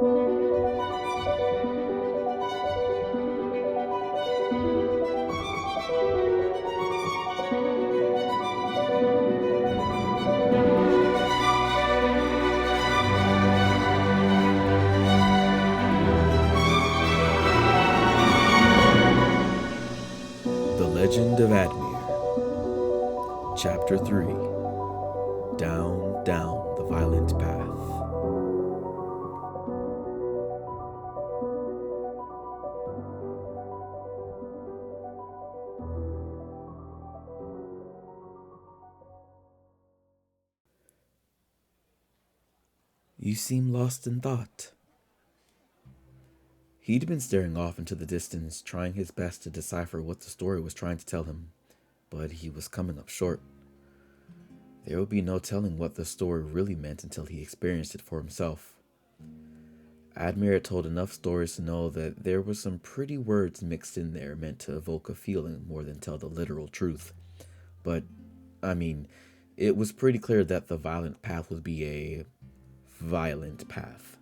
The Legend of Admir, Chapter 3. Down, down the violent path. You seem lost in thought. He'd been staring off into the distance, trying his best to decipher what the story was trying to tell him, but he was coming up short. There would be no telling what the story really meant until he experienced it for himself. Admir had told enough stories to know that there were some pretty words mixed in there meant to evoke a feeling more than tell the literal truth. But, it was pretty clear that the violent path would be a violent path.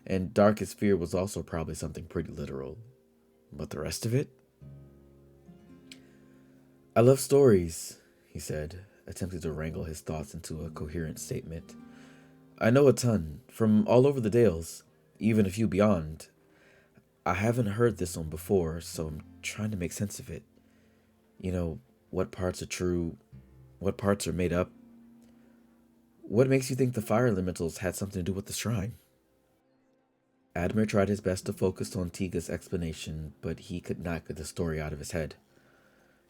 And darkest fear was also probably something pretty literal. But the rest of it? I love stories, he said, attempting to wrangle his thoughts into a coherent statement. I know a ton, from all over the Dales, even a few beyond. I haven't heard this one before, so I'm trying to make sense of it. You know, what parts are true, what parts are made up. What makes you think the fire elementals had something to do with the shrine? Admir tried his best to focus on Tiga's explanation, but he could not get the story out of his head.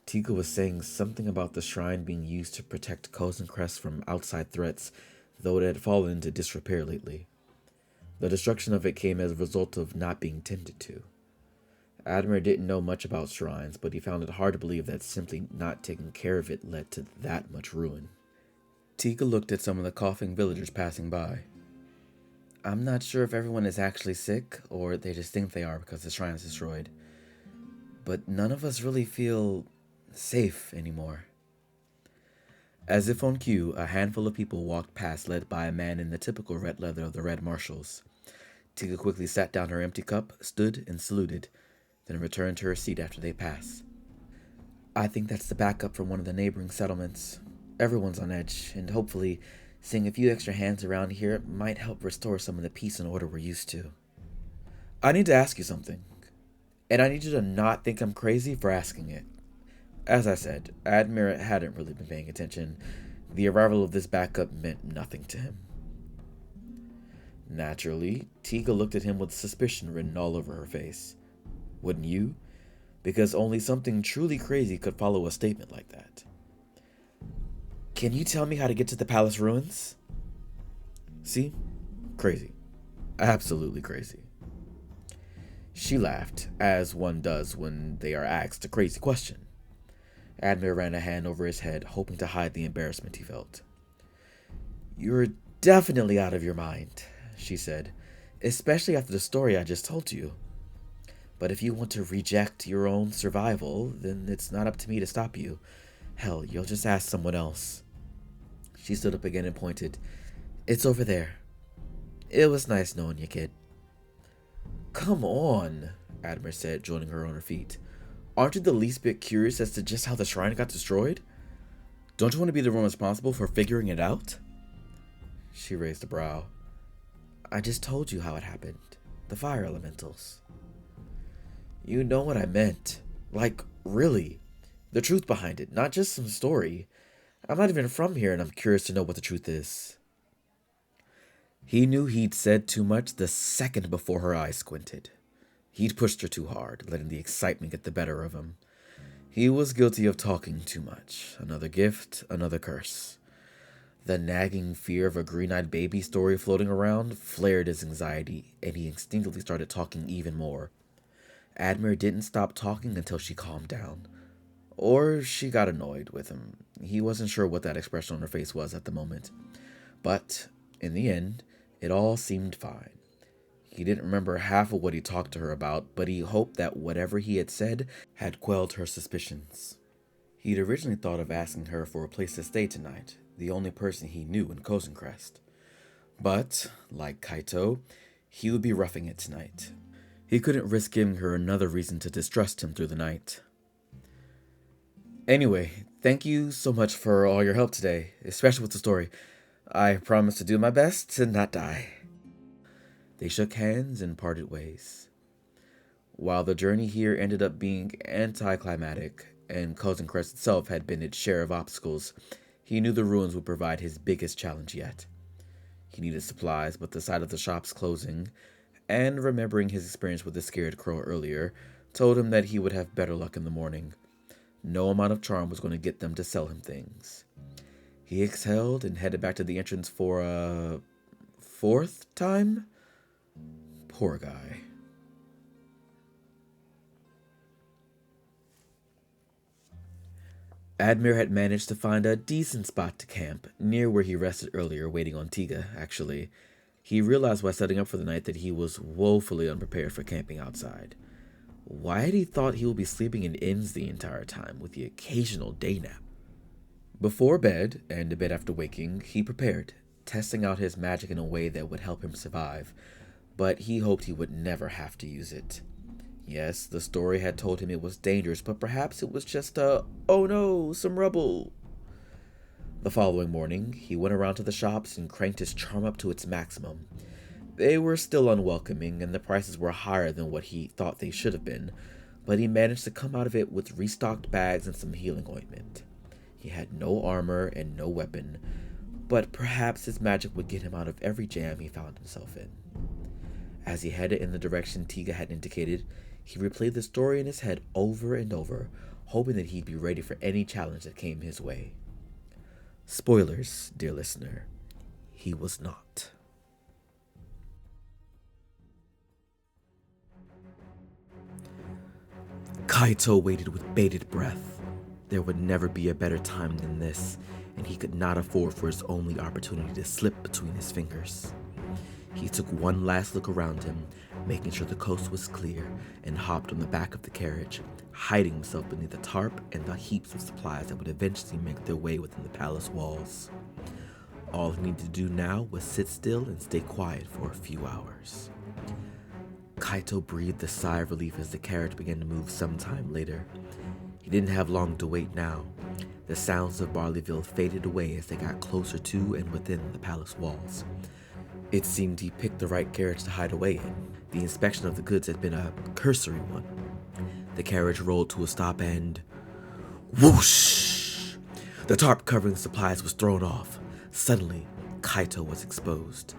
Tiga was saying something about the shrine being used to protect Kozen Crest from outside threats, though it had fallen into disrepair lately. The destruction of it came as a result of not being tended to. Admir didn't know much about shrines, but he found it hard to believe that simply not taking care of it led to that much ruin. Tiga looked at some of the coughing villagers passing by. I'm not sure if everyone is actually sick, or they just think they are because the shrine is destroyed. But none of us really feel safe anymore. As if on cue, a handful of people walked past, led by a man in the typical red leather of the Red Marshals. Tiga quickly sat down her empty cup, stood, and saluted, then returned to her seat after they passed. I think that's the backup from one of the neighboring settlements. Everyone's on edge, and hopefully, seeing a few extra hands around here might help restore some of the peace and order we're used to. I need to ask you something, and I need you to not think I'm crazy for asking it. As I said, Admir hadn't really been paying attention. The arrival of this backup meant nothing to him. Naturally, Tiga looked at him with suspicion written all over her face. Wouldn't you? Because only something truly crazy could follow a statement like that. Can you tell me how to get to the palace ruins? See? Crazy. Absolutely crazy. She laughed, as one does when they are asked a crazy question. Admir ran a hand over his head, hoping to hide the embarrassment he felt. You're definitely out of your mind, she said, especially after the story I just told you. But if you want to reject your own survival, then it's not up to me to stop you. Hell, you'll just ask someone else. She stood up again and pointed. It's over there. It was nice knowing you, kid. Come on, Admir said, joining her on her feet. Aren't you the least bit curious as to just how the shrine got destroyed? Don't you want to be the one responsible for figuring it out? She raised a brow. I just told you how it happened. The fire elementals. You know what I meant. Like, really. The truth behind it, not just some story. I'm not even from here and I'm curious to know what the truth is. He knew he'd said too much the second before her eyes squinted. He'd pushed her too hard, letting the excitement get the better of him. He was guilty of talking too much. Another gift, another curse. The nagging fear of a green-eyed baby story floating around flared his anxiety, and he instinctively started talking even more. Admir didn't stop talking until she calmed down. Or she got annoyed with him. He wasn't sure what that expression on her face was at the moment. But, in the end, it all seemed fine. He didn't remember half of what he talked to her about, but he hoped that whatever he had said had quelled her suspicions. He'd originally thought of asking her for a place to stay tonight, the only person he knew in Kozen Crest. But, like Kaito, He would be roughing it tonight. He couldn't risk giving her another reason to distrust him through the night. Anyway, thank you so much for all your help today, especially with the story. I promise to do my best to not die. They shook hands and parted ways. While the journey here ended up being anticlimactic, and Kozen Crest itself had been its share of obstacles, he knew the ruins would provide his biggest challenge yet. He needed supplies, but the sight of the shops closing, and remembering his experience with the scared crow earlier, told him that he would have better luck in the morning. No amount of charm was going to get them to sell him things. He exhaled and headed back to the entrance for a fourth time? Poor guy. Admir had managed to find a decent spot to camp, near where he rested earlier, waiting on Tiga, actually. He realized while setting up for the night that he was woefully unprepared for camping outside. Why had he thought he would be sleeping in inns the entire time, with the occasional day nap? Before bed, and a bit after waking, he prepared, testing out his magic in a way that would help him survive, but he hoped he would never have to use it. Yes, the story had told him it was dangerous, but perhaps it was just oh no, some rubble. The following morning, he went around to the shops and cranked his charm up to its maximum. They were still unwelcoming, and the prices were higher than what he thought they should have been, but he managed to come out of it with restocked bags and some healing ointment. He had no armor and no weapon, but perhaps his magic would get him out of every jam he found himself in. As he headed in the direction Tiga had indicated, he replayed the story in his head over and over, hoping that he'd be ready for any challenge that came his way. Spoilers, dear listener, he was not. Kaito waited with bated breath. There would never be a better time than this, and he could not afford for his only opportunity to slip between his fingers. He took one last look around him, making sure the coast was clear, and hopped on the back of the carriage, hiding himself beneath the tarp and the heaps of supplies that would eventually make their way within the palace walls. All he needed to do now was sit still and stay quiet for a few hours. Kaito breathed a sigh of relief as the carriage began to move sometime later. He didn't have long to wait now. The sounds of Barleyville faded away as they got closer to and within the palace walls. It seemed he picked the right carriage to hide away in. The inspection of the goods had been a cursory one. The carriage rolled to a stop and... whoosh! The tarp covering the supplies was thrown off. Suddenly, Kaito was exposed,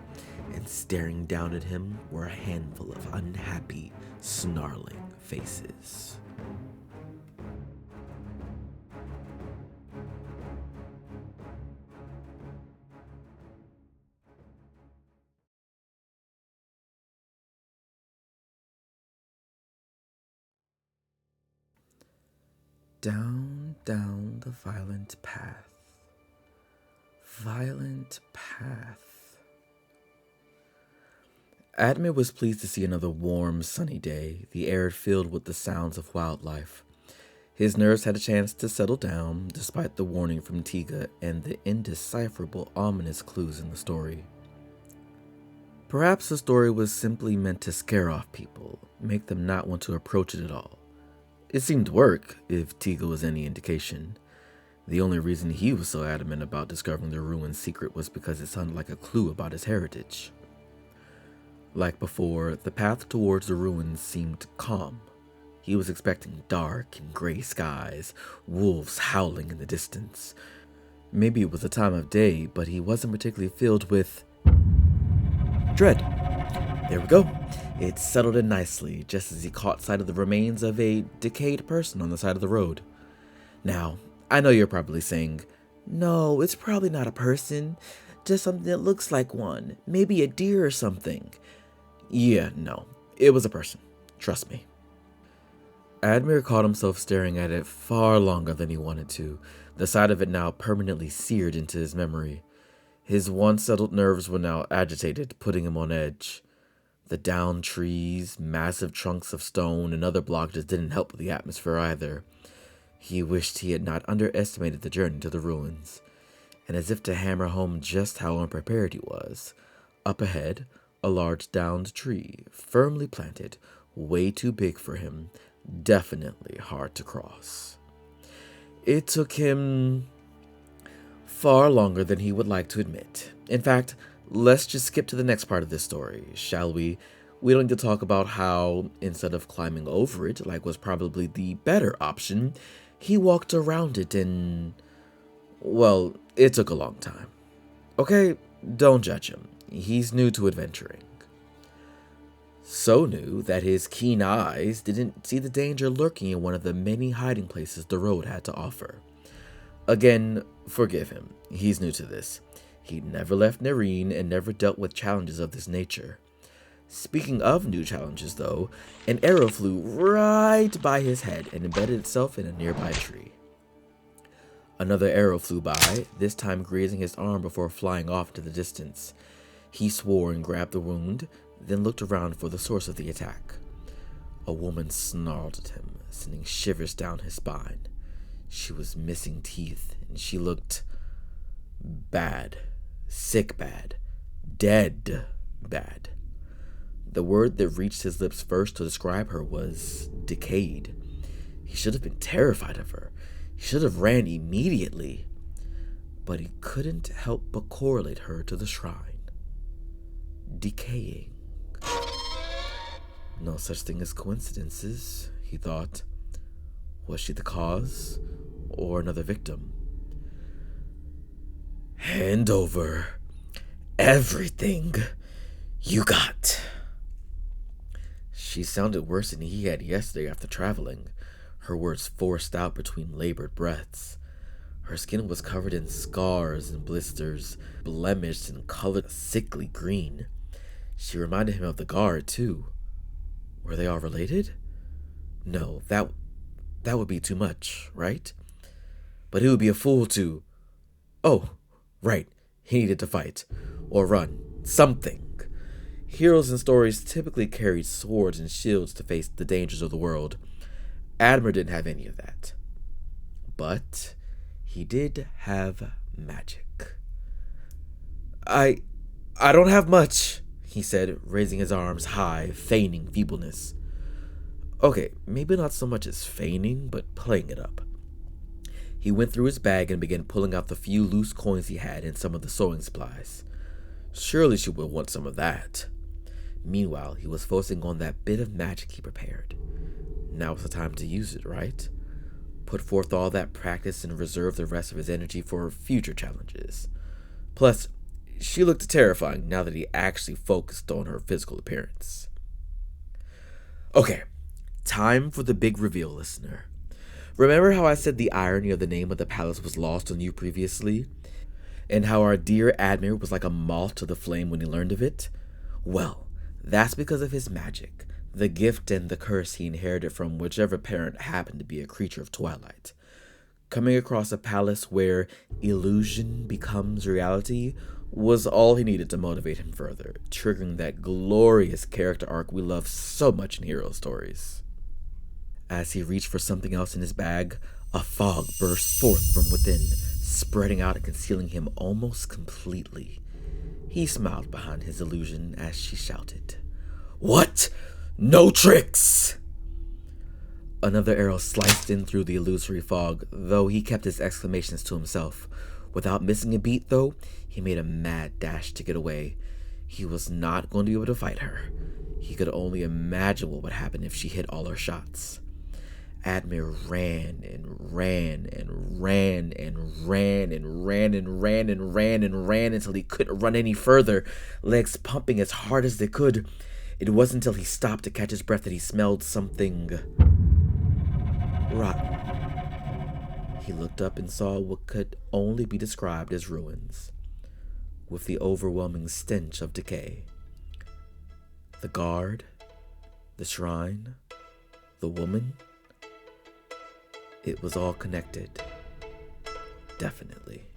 and staring down at him were a handful of unhappy, snarling faces. Down, down the violent path. Violent path. Admir was pleased to see another warm, sunny day, the air filled with the sounds of wildlife. His nerves had a chance to settle down, despite the warning from Tiga and the indecipherable, ominous clues in the story. Perhaps the story was simply meant to scare off people, make them not want to approach it at all. It seemed to work, if Tiga was any indication. The only reason he was so adamant about discovering the ruin's secret was because it sounded like a clue about his heritage. Like before, the path towards the ruins seemed calm. He was expecting dark and gray skies, wolves howling in the distance. Maybe it was the time of day, but he wasn't particularly filled with dread. There we go. It settled in nicely, just as he caught sight of the remains of a decayed person on the side of the road. Now, I know you're probably saying, no, it's probably not a person, just something that looks like one, maybe a deer or something. Yeah, no, it was a person, trust me. Admir caught himself staring at it far longer than he wanted to, the sight of it now permanently seared into his memory. His once settled nerves were now agitated, putting him on edge. The downed trees, massive trunks of stone, and other blockages didn't help with the atmosphere either. He wished he had not underestimated the journey to the ruins. And as if to hammer home just how unprepared he was, up ahead, A large downed tree, firmly planted, way too big for him, definitely hard to cross. It took him far longer than he would like to admit. In fact, let's just skip to the next part of this story, shall we? We don't need to talk about how, instead of climbing over it, like was probably the better option, he walked around it and, well, it took a long time. Okay, don't judge him. He's new to adventuring. So new that his keen eyes didn't see the danger lurking in one of the many hiding places the road had to offer. Again, forgive him. He's new to this. He'd never left Nerine and never dealt with challenges of this nature. Speaking of new challenges, though, an arrow flew right by his head and embedded itself in a nearby tree. Another arrow flew by, this time grazing his arm before flying off into the distance. He swore and grabbed the wound, then looked around for the source of the attack. A woman snarled at him, sending shivers down his spine. She was missing teeth, and she looked bad, sick bad, dead bad. The word that reached his lips first to describe her was decayed. He should have been terrified of her. He should have ran immediately. But he couldn't help but correlate her to the shrine. Decaying. No such thing as coincidences, he thought. Was she the cause, or another victim? Hand over everything you got. She sounded worse than he had yesterday after traveling, her words forced out between labored breaths. Her skin was covered in scars and blisters, blemished and colored a sickly green. She reminded him of the guard, too. Were they all related? No, that would be too much, right? But he would be a fool to... Oh, right, he needed to fight, or run, something. Heroes in stories typically carried swords and shields to face the dangers of the world. Admir didn't have any of that. But he did have magic. I don't have much, he said, raising his arms high, feigning feebleness. Okay, maybe not so much as feigning, but playing it up. He went through his bag and began pulling out the few loose coins he had and some of the sewing supplies. Surely she would want some of that. Meanwhile, he was focusing on that bit of magic he prepared. Now was the time to use it, right? Put forth all that practice and reserve the rest of his energy for future challenges. Plus, she looked terrifying now that he actually focused on her physical appearance. Okay, time for the big reveal, listener. Remember how I said the irony of the name of the palace was lost on you previously? And how our dear Admir was like a moth to the flame when he learned of it? Well, that's because of his magic, the gift and the curse he inherited from whichever parent happened to be a creature of twilight. Coming across a palace where illusion becomes reality was all he needed to motivate him further, triggering that glorious character arc we love so much in hero stories. As he reached for something else in his bag, a fog burst forth from within, spreading out and concealing him almost completely. He smiled behind his illusion as she shouted, "What? No tricks!" Another arrow sliced in through the illusory fog, though he kept his exclamations to himself. Without missing a beat, though, he made a mad dash to get away. He was not going to be able to fight her. He could only imagine what would happen if she hit all her shots. Admir ran and ran and ran and ran and ran and ran and ran and ran until he couldn't run any further, legs pumping as hard as they could. It wasn't until he stopped to catch his breath that he smelled something rotten. He looked up and saw what could only be described as ruins, with the overwhelming stench of decay. The guard, the shrine, the woman, it was all connected. Definitely.